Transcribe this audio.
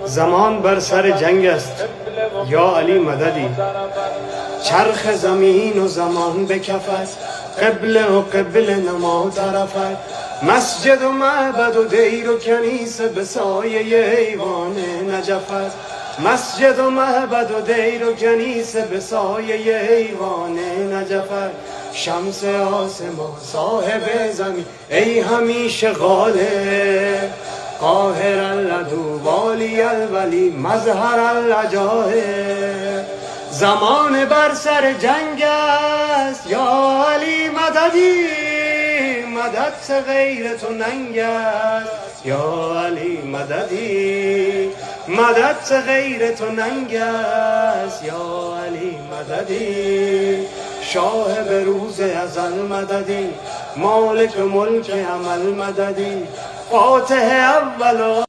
زمان بر سر جنگ است یا علی مددی. چرخ زمین و زمان به کف است، قبله و قبله نما طرف است. مسجد و معبد و دیر و کنیسه به سایه ایوان نجف است. مسجد و معبد و دیر و کنیسه به سایه ایوان نجف است. شمس آسمان صاحب زمین ای همیشه غالب، قاهر العدو والی الولی مظهر العجایب. زمان بر سر جنگ است یا علی مددی، مدد غیر تو ننگ است یا علی مددی، مدد غیر تو ننگ است یا علی مددی. شاه به روز ازل مددی، مالک ملک عمل مددی، فاتح اول